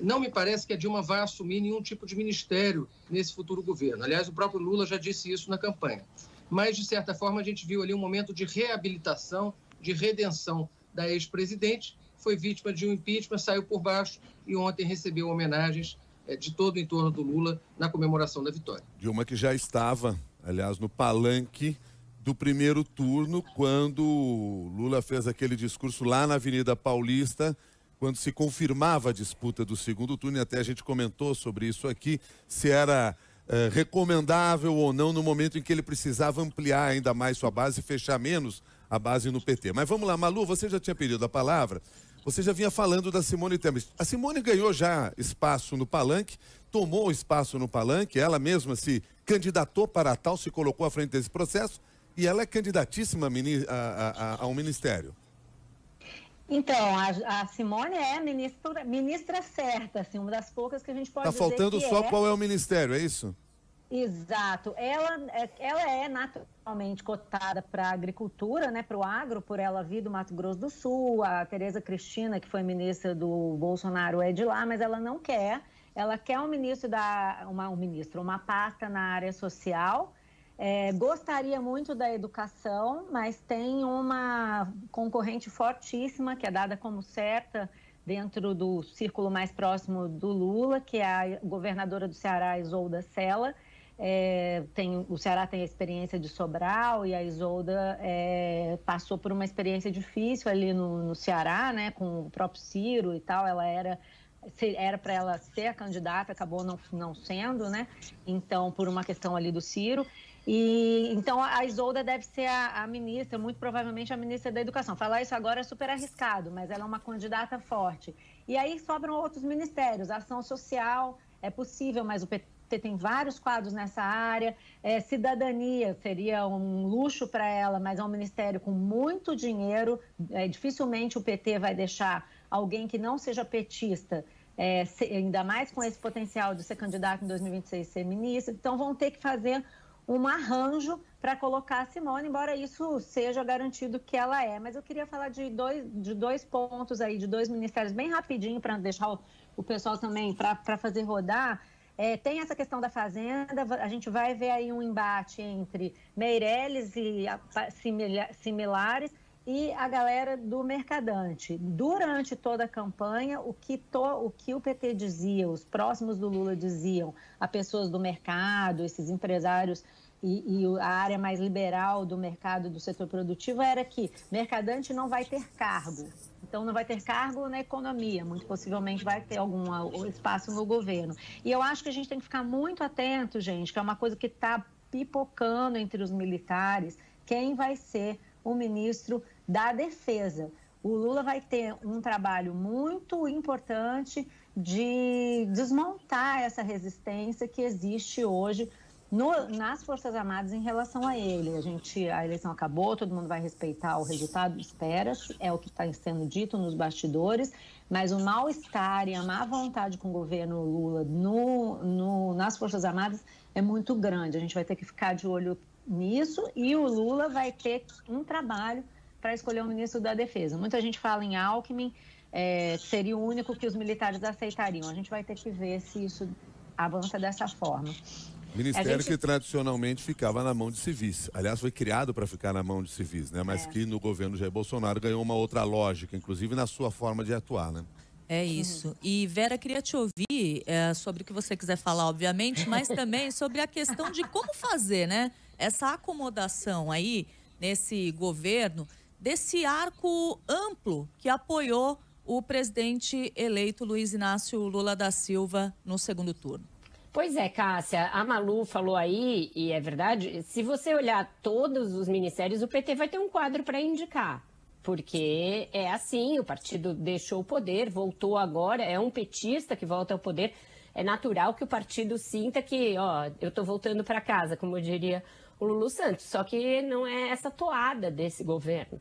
Não me parece que a Dilma vai assumir nenhum tipo de ministério nesse futuro governo. Aliás, o próprio Lula já disse isso na campanha. Mas, de certa forma, a gente viu ali um momento de reabilitação, de redenção da ex-presidente. Foi vítima de um impeachment, saiu por baixo e ontem recebeu homenagens de todo o entorno do Lula na comemoração da vitória. Dilma que já estava, aliás, no palanque do primeiro turno, quando Lula fez aquele discurso lá na Avenida Paulista, quando se confirmava a disputa do segundo turno, e até a gente comentou sobre isso aqui, se era recomendável ou não no momento em que ele precisava ampliar ainda mais sua base e fechar menos a base no PT. Mas vamos lá, Malu, você já tinha pedido a palavra, você já vinha falando da Simone Tebet. A Simone ganhou já espaço no palanque, tomou espaço no palanque, ela mesma se candidatou para tal, se colocou à frente desse processo, e ela é candidatíssima a um ministério. Então, a Simone é ministra certa, assim, uma das poucas que a gente pode dizer que Está faltando só qual é o ministério, é isso? Exato. Ela é naturalmente cotada para a agricultura, né, para o agro, por ela vir do Mato Grosso do Sul. A Tereza Cristina, que foi ministra do Bolsonaro, é de lá, mas ela não quer. Ela quer uma pasta na área social. Gostaria muito da educação, mas tem uma concorrente fortíssima, que é dada como certa dentro do círculo mais próximo do Lula, que é a governadora do Ceará, Isolda Sela. O Ceará tem a experiência de Sobral, e a Isolda passou por uma experiência difícil ali no Ceará, né, com o próprio Ciro e tal. Ela era para ela ser a candidata, acabou não sendo, né? Então, por uma questão ali do Ciro. E então a Isolda deve ser a ministra, muito provavelmente a ministra da Educação. Falar isso agora é super arriscado, mas ela é uma candidata forte. E aí sobram outros ministérios. A ação social é possível, mas o PT tem vários quadros nessa área. Cidadania seria um luxo para ela, mas é um ministério com muito dinheiro. Dificilmente o PT vai deixar alguém que não seja petista, ainda mais com esse potencial de ser candidato em 2026, ser ministro. Então vão ter que fazer um arranjo para colocar a Simone, embora isso seja garantido que ela é. Mas eu queria falar de dois pontos aí, de dois ministérios, bem rapidinho, para deixar o pessoal também, para fazer rodar. Tem essa questão da Fazenda, a gente vai ver aí um embate entre Meirelles e similares e a galera do Mercadante. Durante toda a campanha, o que o PT dizia, os próximos do Lula diziam a pessoas do mercado, esses empresários e a área mais liberal do mercado, do setor produtivo, era que Mercadante não vai ter cargo. Então, não vai ter cargo na economia, muito possivelmente vai ter algum espaço no governo. E eu acho que a gente tem que ficar muito atento, gente, que é uma coisa que está pipocando entre os militares, quem vai ser o ministro da Defesa. O Lula vai ter um trabalho muito importante de desmontar essa resistência que existe hoje nas Forças Armadas em relação a ele. A eleição acabou, todo mundo vai respeitar o resultado, espera-se, é o que está sendo dito nos bastidores, mas o mal-estar e a má vontade com o governo Lula nas Forças Armadas é muito grande. A gente vai ter que ficar de olho nisso e o Lula vai ter um trabalho para escolher o ministro da Defesa. Muita gente fala em Alckmin, seria o único que os militares aceitariam. A gente vai ter que ver se isso avança dessa forma. Ministério que tradicionalmente ficava na mão de civis. Aliás, foi criado para ficar na mão de civis, né? Mas que no governo Jair Bolsonaro ganhou uma outra lógica, inclusive na sua forma de atuar, né? É isso. E, Vera, queria te ouvir sobre o que você quiser falar, obviamente, mas também sobre a questão de como fazer, né? Essa acomodação aí nesse governo, desse arco amplo que apoiou o presidente eleito Luiz Inácio Lula da Silva no segundo turno. Pois é, Cássia, a Malu falou aí, e é verdade, se você olhar todos os ministérios, o PT vai ter um quadro para indicar. Porque é assim, o partido deixou o poder, voltou agora, é um petista que volta ao poder. É natural que o partido sinta que, eu estou voltando para casa, como diria o Lulu Santos. Só que não é essa toada desse governo.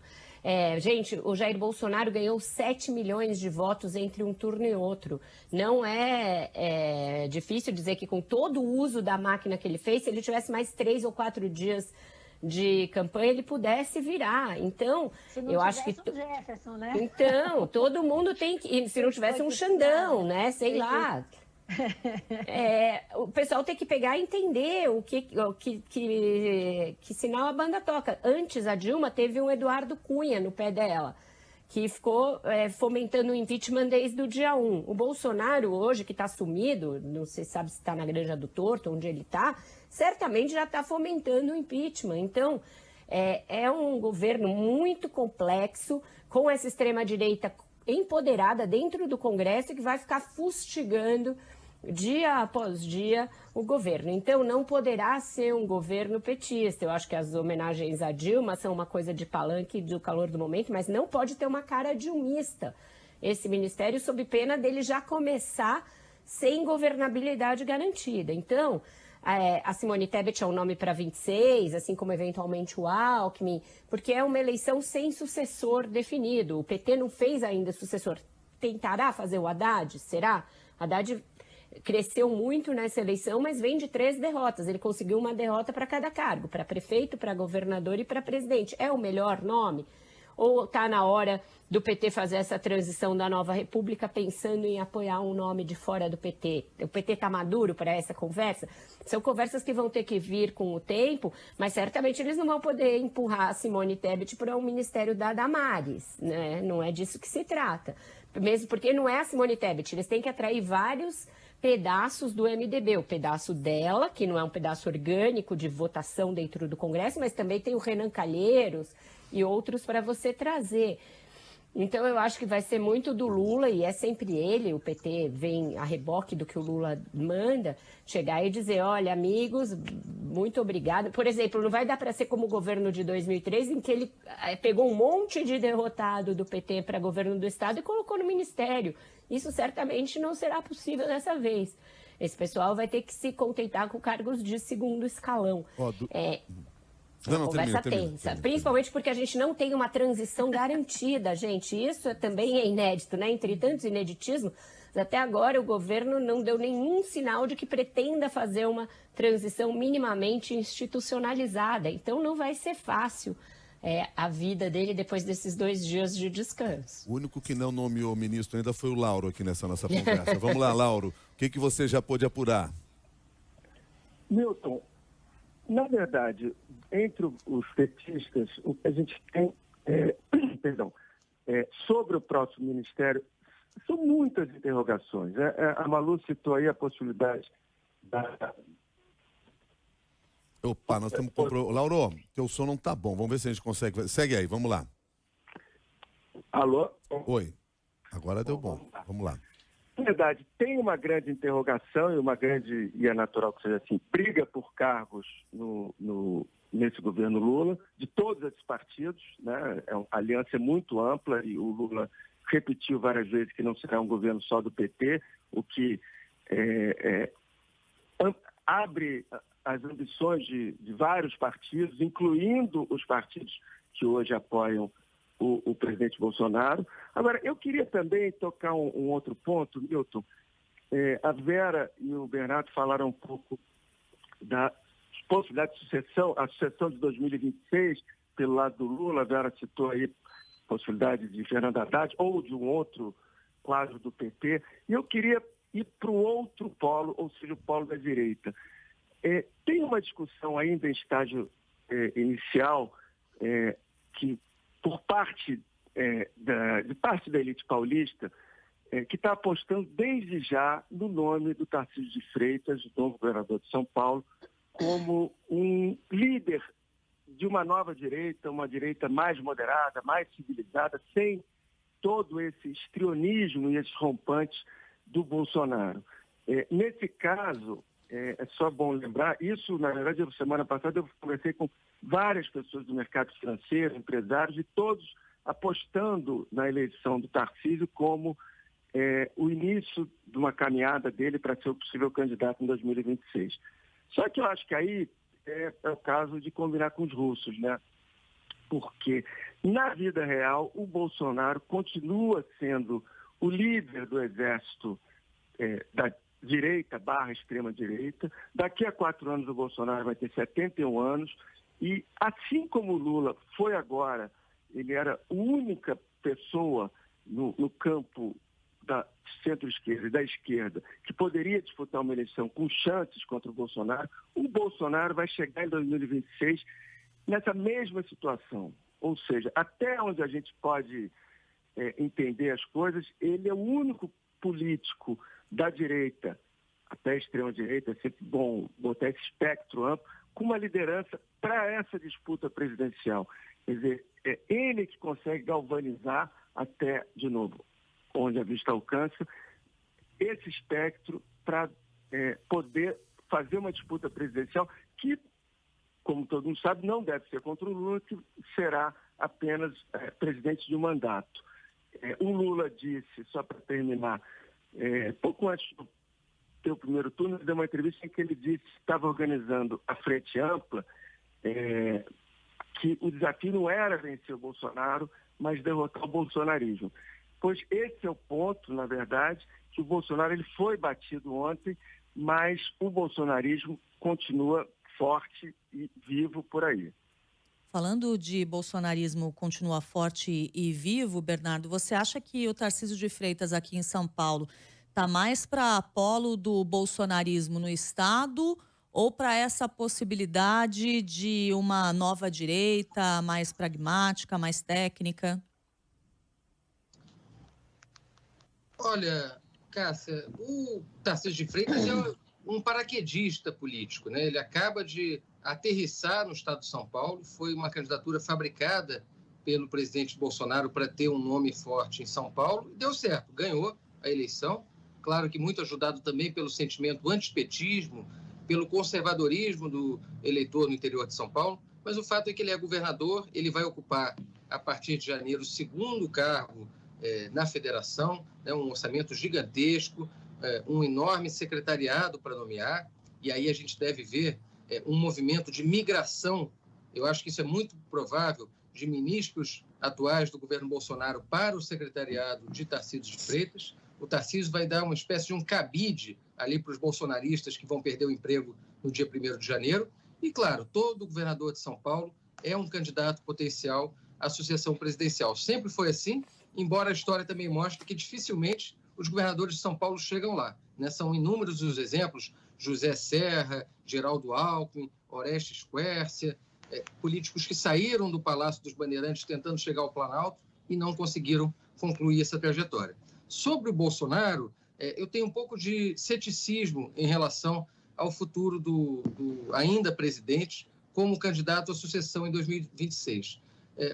Gente, o Jair Bolsonaro ganhou 7 milhões de votos entre um turno e outro. Não é difícil dizer que com todo o uso da máquina que ele fez, se ele tivesse mais 3 ou 4 dias de campanha, ele pudesse virar. Então, eu acho que... um Jefferson, né? Então, todo mundo tem que... Se não tivesse um Xandão, né? Sei lá... o pessoal tem que pegar e entender que sinal a banda toca. Antes, a Dilma teve um Eduardo Cunha no pé dela, que ficou fomentando o impeachment desde o dia 1. O Bolsonaro hoje, que está sumido, não se sabe se está na Granja do Torto, onde ele está, certamente já está fomentando o impeachment. Então, é um governo muito complexo, com essa extrema-direita empoderada dentro do Congresso, que vai ficar fustigando dia após dia o governo. Então, não poderá ser um governo petista. Eu acho que as homenagens a Dilma são uma coisa de palanque do calor do momento, mas não pode ter uma cara dilmista esse ministério, sob pena dele já começar sem governabilidade garantida. Então, a Simone Tebet é um nome para 26, assim como eventualmente o Alckmin, porque é uma eleição sem sucessor definido. O PT não fez ainda sucessor. Tentará fazer o Haddad? Será? Haddad cresceu muito nessa eleição, mas vem de 3 derrotas. Ele conseguiu uma derrota para cada cargo, para prefeito, para governador e para presidente. É o melhor nome? Ou está na hora do PT fazer essa transição da nova república pensando em apoiar um nome de fora do PT? O PT está maduro para essa conversa? São conversas que vão ter que vir com o tempo, mas certamente eles não vão poder empurrar a Simone Tebet para um ministério da Damares, né? Não é disso que se trata. Mesmo porque não é a Simone Tebet, eles têm que atrair vários pedaços do MDB, o pedaço dela, que não é um pedaço orgânico de votação dentro do Congresso, mas também tem o Renan Calheiros e outros para você trazer. Então, eu acho que vai ser muito do Lula, e é sempre ele, o PT vem a reboque do que o Lula manda, chegar e dizer, olha, amigos, muito obrigado. Por exemplo, não vai dar para ser como o governo de 2003, em que ele pegou um monte de derrotado do PT para governo do Estado e colocou no ministério. Isso certamente não será possível dessa vez. Esse pessoal vai ter que se contentar com cargos de segundo escalão. Conversa tensa, principalmente porque a gente não tem uma transição garantida, gente. Isso também é inédito, né? Entre tantos ineditismos, até agora o governo não deu nenhum sinal de que pretenda fazer uma transição minimamente institucionalizada. Então não vai ser fácil a vida dele depois desses 2 dias de descanso. O único que não nomeou ministro ainda foi o Lauro aqui nessa nossa conversa. Vamos lá, Lauro. O que você já pôde apurar? Milton, na verdade, entre os petistas, o que a gente tem sobre o próximo ministério são muitas interrogações. A Malu citou aí a possibilidade da... Opa, nós estamos com... Lauro, teu som não tá bom. Vamos ver se a gente consegue... Segue aí, vamos lá. Alô? Oi. Agora deu bom. Vamos lá. Na verdade, tem uma grande interrogação e é natural que seja assim, briga por cargos nesse governo Lula, de todos esses partidos, né? A aliança é muito ampla e o Lula repetiu várias vezes que não será um governo só do PT, o que abre as ambições de vários partidos, incluindo os partidos que hoje apoiam o presidente Bolsonaro. Agora, eu queria também tocar um outro ponto, Milton. A Vera e o Bernardo falaram um pouco da possibilidade de sucessão, a sucessão de 2026 pelo lado do Lula. A Vera citou aí a possibilidade de Fernando Haddad ou de um outro quadro do PT. E eu queria ir para o outro polo, ou seja, o polo da direita. Tem uma discussão ainda em estágio inicial que, por parte da elite paulista, que está apostando desde já no nome do Tarcísio de Freitas, o novo governador de São Paulo, como um líder de uma nova direita, uma direita mais moderada, mais civilizada, sem todo esse histrionismo e esses rompantes do Bolsonaro. Nesse caso, é só bom lembrar, isso, na verdade, semana passada eu conversei com várias pessoas do mercado financeiro, empresários, e todos apostando na eleição do Tarcísio como o início de uma caminhada dele para ser o possível candidato em 2026. Só que eu acho que aí é o caso de combinar com os russos, né? Porque, na vida real, o Bolsonaro continua sendo o líder do exército da direita / extrema-direita. Daqui a 4 anos o Bolsonaro vai ter 71 anos e, assim como o Lula foi agora, ele era a única pessoa no campo da centro-esquerda e da esquerda que poderia disputar uma eleição com chances contra o Bolsonaro vai chegar em 2026 nessa mesma situação. Ou seja, até onde a gente pode entender as coisas, ele é o único político da direita, até a extrema-direita, é sempre bom botar esse espectro amplo, com uma liderança para essa disputa presidencial. Quer dizer, é ele que consegue galvanizar até, de novo, onde a vista alcança, esse espectro para poder fazer uma disputa presidencial que, como todo mundo sabe, não deve ser contra o Lula, que será apenas presidente de um mandato. O Lula disse, só para terminar, pouco antes do seu primeiro turno, ele deu uma entrevista em que ele disse que estava organizando a Frente Ampla, que o desafio não era vencer o Bolsonaro, mas derrotar o bolsonarismo. Pois esse é o ponto, na verdade, que o Bolsonaro ele foi batido ontem, mas o bolsonarismo continua forte e vivo por aí. Falando de bolsonarismo continua forte e vivo, Bernardo, você acha que o Tarcísio de Freitas aqui em São Paulo está mais para polo do bolsonarismo no Estado ou para essa possibilidade de uma nova direita mais pragmática, mais técnica? Olha, Cássia, o Tarcísio de Freitas é um paraquedista político, né? Ele acaba de aterrissar no estado de São Paulo, foi uma candidatura fabricada pelo presidente Bolsonaro para ter um nome forte em São Paulo, e deu certo, ganhou a eleição, claro que muito ajudado também pelo sentimento antipetismo, pelo conservadorismo do eleitor no interior de São Paulo, mas o fato é que ele é governador, ele vai ocupar, a partir de janeiro, o segundo cargo na federação, né, um orçamento gigantesco, um enorme secretariado para nomear, e aí a gente deve ver um movimento de migração eu acho que isso é muito provável, de ministros atuais do governo Bolsonaro para o secretariado de Tarcísio de Freitas. O Tarcísio vai dar uma espécie de um cabide ali para os bolsonaristas que vão perder o emprego no dia 1º de janeiro. E, claro, todo governador de São Paulo é um candidato potencial à sucessão presidencial. Sempre foi assim, embora a história também mostre que dificilmente os governadores de São Paulo chegam lá, né? São inúmeros os exemplos, José Serra, Geraldo Alckmin, Orestes Quércia, políticos que saíram do Palácio dos Bandeirantes tentando chegar ao Planalto e não conseguiram concluir essa trajetória. Sobre o Bolsonaro, eu tenho um pouco de ceticismo em relação ao futuro do ainda presidente como candidato à sucessão em 2026.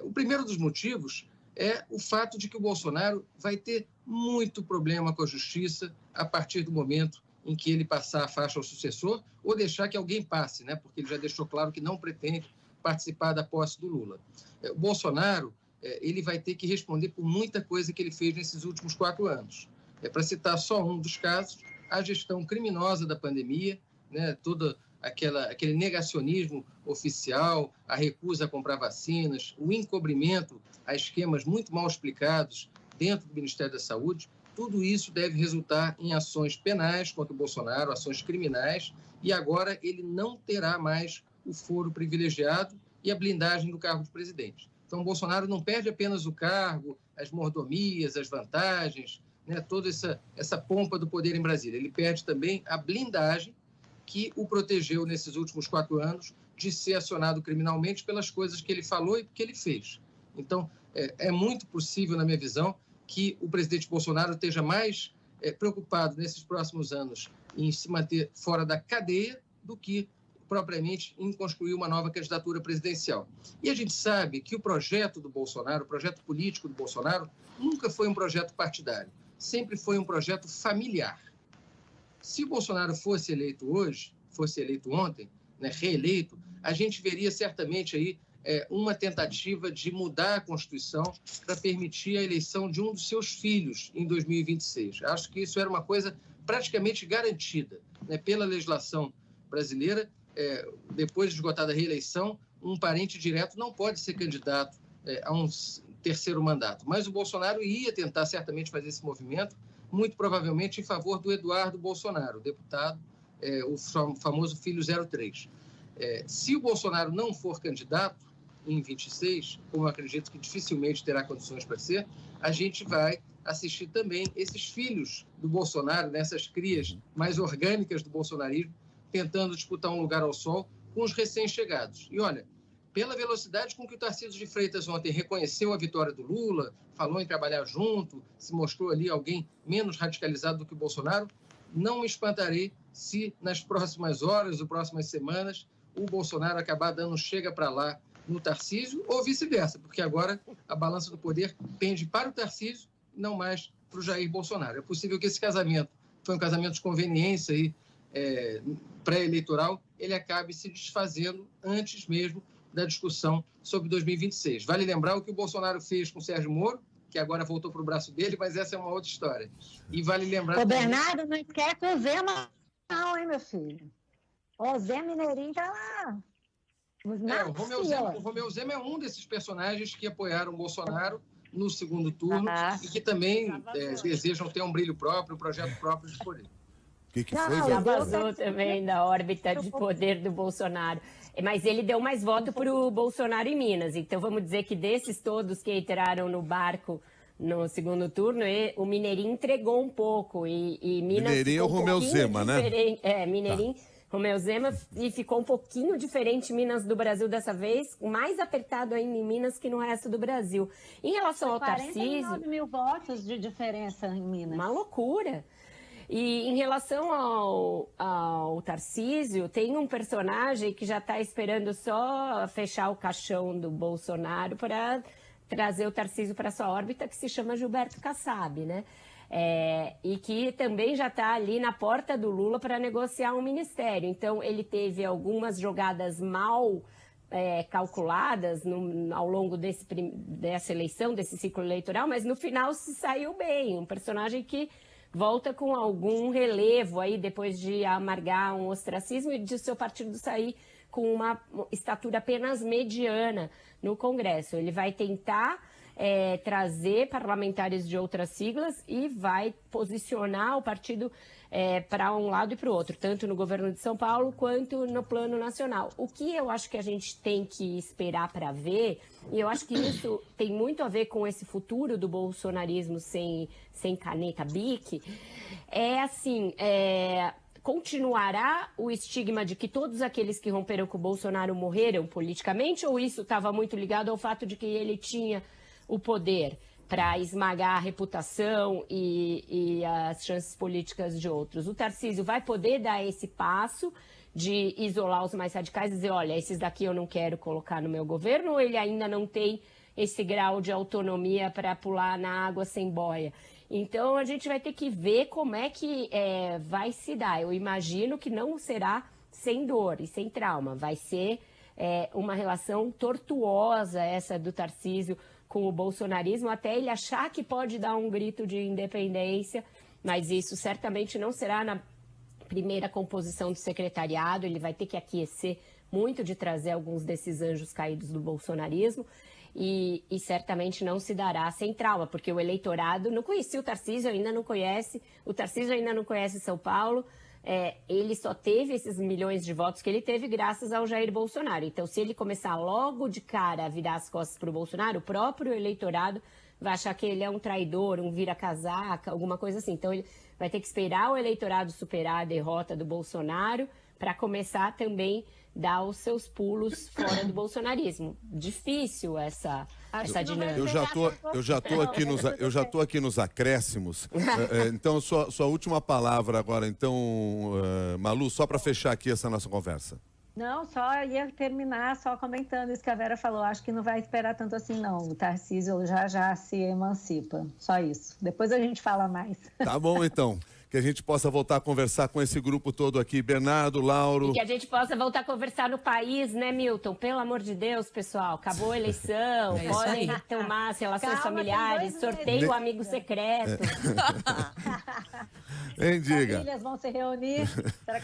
O primeiro dos motivos é o fato de que o Bolsonaro vai ter muito problema com a justiça a partir do momento em que ele passar a faixa ao sucessor ou deixar que alguém passe, né? Porque ele já deixou claro que não pretende participar da posse do Lula. O Bolsonaro ele vai ter que responder por muita coisa que ele fez nesses últimos 4 anos. Para citar só um dos casos, a gestão criminosa da pandemia, né? Todo aquele negacionismo oficial, a recusa a comprar vacinas, o encobrimento a esquemas muito mal explicados dentro do Ministério da Saúde, tudo isso deve resultar em ações penais contra o Bolsonaro, ações criminais, e agora ele não terá mais o foro privilegiado e a blindagem do cargo de presidente. Então, o Bolsonaro não perde apenas o cargo, as mordomias, as vantagens, né, toda essa pompa do poder em Brasília. Ele perde também a blindagem que o protegeu nesses últimos 4 anos de ser acionado criminalmente pelas coisas que ele falou e que ele fez. Então, é muito possível, na minha visão, que o presidente Bolsonaro esteja mais preocupado nesses próximos anos em se manter fora da cadeia do que propriamente em construir uma nova candidatura presidencial. E a gente sabe que o projeto do Bolsonaro, o projeto político do Bolsonaro, nunca foi um projeto partidário, sempre foi um projeto familiar. Se o Bolsonaro fosse eleito hoje, fosse eleito ontem, né, reeleito, a gente veria certamente aí uma tentativa de mudar a Constituição para permitir a eleição de um dos seus filhos em 2026. Acho que isso era uma coisa praticamente garantida, né, pela legislação brasileira. Depois de esgotada a reeleição, um parente direto não pode ser candidato a um terceiro mandato. Mas o Bolsonaro ia tentar certamente fazer esse movimento, muito provavelmente em favor do Eduardo Bolsonaro, deputado, o famoso filho 03. Se o Bolsonaro não for candidato em 26, como eu acredito que dificilmente terá condições para ser, a gente vai assistir também esses filhos do Bolsonaro, nessas crias mais orgânicas do bolsonarismo, tentando disputar um lugar ao sol com os recém-chegados. E olha, pela velocidade com que o Tarcísio de Freitas ontem reconheceu a vitória do Lula, falou em trabalhar junto, se mostrou ali alguém menos radicalizado do que o Bolsonaro, não me espantarei se nas próximas horas ou próximas semanas o Bolsonaro acabar dando chega para lá no Tarcísio ou vice-versa, porque agora a balança do poder pende para o Tarcísio e não mais para o Jair Bolsonaro. É possível que esse casamento, foi um casamento de conveniência aí, pré-eleitoral, ele acabe se desfazendo antes mesmo da discussão sobre 2026. Vale lembrar o que o Bolsonaro fez com o Sérgio Moro, que agora voltou para o braço dele, mas essa é uma outra história. E vale lembrar... O Bernardo não esquece o Zema não, hein, meu filho? O Zé Mineirinho tá lá. O Romeu Zema é um desses personagens que apoiaram o Bolsonaro no segundo turno e que também desejam ter um brilho próprio, um projeto próprio de poder. O que foi, velho? Já vazou também da órbita de poder do Bolsonaro. Mas ele deu mais voto para o Bolsonaro em Minas. Então, vamos dizer que desses todos que entraram no barco no segundo turno, o Mineirinho entregou um pouco. E Minas Mineirinho é o Romeu Zema, né? Mineirinho, tá. Romeu Zema, e ficou um pouquinho diferente Minas do Brasil dessa vez, mais apertado ainda em Minas que no resto do Brasil. Em relação ao Tarcísio... 49 mil votos de diferença em Minas. Uma loucura. E em relação ao Tarcísio, tem um personagem que já está esperando só fechar o caixão do Bolsonaro para trazer o Tarcísio para sua órbita, que se chama Gilberto Kassab, né? E que também já está ali na porta do Lula para negociar um ministério. Então, ele teve algumas jogadas mal calculadas ao longo dessa eleição, desse ciclo eleitoral, mas no final se saiu bem. Um personagem que volta com algum relevo aí depois de amargar um ostracismo e de seu partido sair com uma estatura apenas mediana no Congresso. Ele vai tentar trazer parlamentares de outras siglas e vai posicionar o partido para um lado e para o outro, tanto no governo de São Paulo quanto no plano nacional. O que eu acho que a gente tem que esperar para ver, e eu acho que isso tem muito a ver com esse futuro do bolsonarismo sem caneta BIC, continuará o estigma de que todos aqueles que romperam com o Bolsonaro morreram politicamente, ou isso estava muito ligado ao fato de que ele tinha o poder para esmagar a reputação e as chances políticas de outros? O Tarcísio vai poder dar esse passo de isolar os mais radicais e dizer, olha, esses daqui eu não quero colocar no meu governo, ou ele ainda não tem esse grau de autonomia para pular na água sem boia? Então, a gente vai ter que ver como é que vai se dar. Eu imagino que não será sem dor e sem trauma. Vai ser uma relação tortuosa essa do Tarcísio com o bolsonarismo, até ele achar que pode dar um grito de independência, mas isso certamente não será na primeira composição do secretariado. Ele vai ter que aquecer muito de trazer alguns desses anjos caídos do bolsonarismo. E certamente não se dará sem trauma, porque o eleitorado não conhecia o Tarcísio, ainda não conhece, o Tarcísio ainda não conhece São Paulo, ele só teve esses milhões de votos que ele teve graças ao Jair Bolsonaro. Então, se ele começar logo de cara a virar as costas para o Bolsonaro, o próprio eleitorado vai achar que ele é um traidor, um vira-casaca, alguma coisa assim. Então, ele vai ter que esperar o eleitorado superar a derrota do Bolsonaro para começar também dar os seus pulos fora do bolsonarismo. Difícil essa dinâmica. Eu já tô aqui nos acréscimos. Então, sua última palavra agora, então, Malu, só para fechar aqui essa nossa conversa. Não, só ia terminar só comentando isso que a Vera falou. Acho que não vai esperar tanto assim, não. O Tarcísio já se emancipa. Só isso. Depois a gente fala mais. Tá bom, então. Que a gente possa voltar a conversar com esse grupo todo aqui, Bernardo, Lauro. E que a gente possa voltar a conversar no país, né, Milton? Pelo amor de Deus, pessoal, acabou a eleição, podem retomar as relações familiares, sorteio o amigo secreto. Diga. Famílias vão se reunir.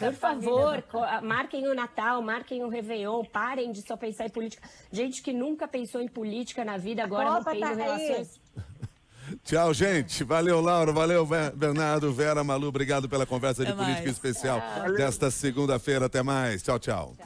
Por favor, marquem o Natal, marquem o Réveillon, parem de só pensar em política. Gente que nunca pensou em política na vida, agora rompendo relações... Tchau, gente. Valeu, Lauro. Valeu, Bernardo, Vera, Malu. Obrigado pela conversa de política especial desta segunda-feira. Até mais. Tchau, tchau.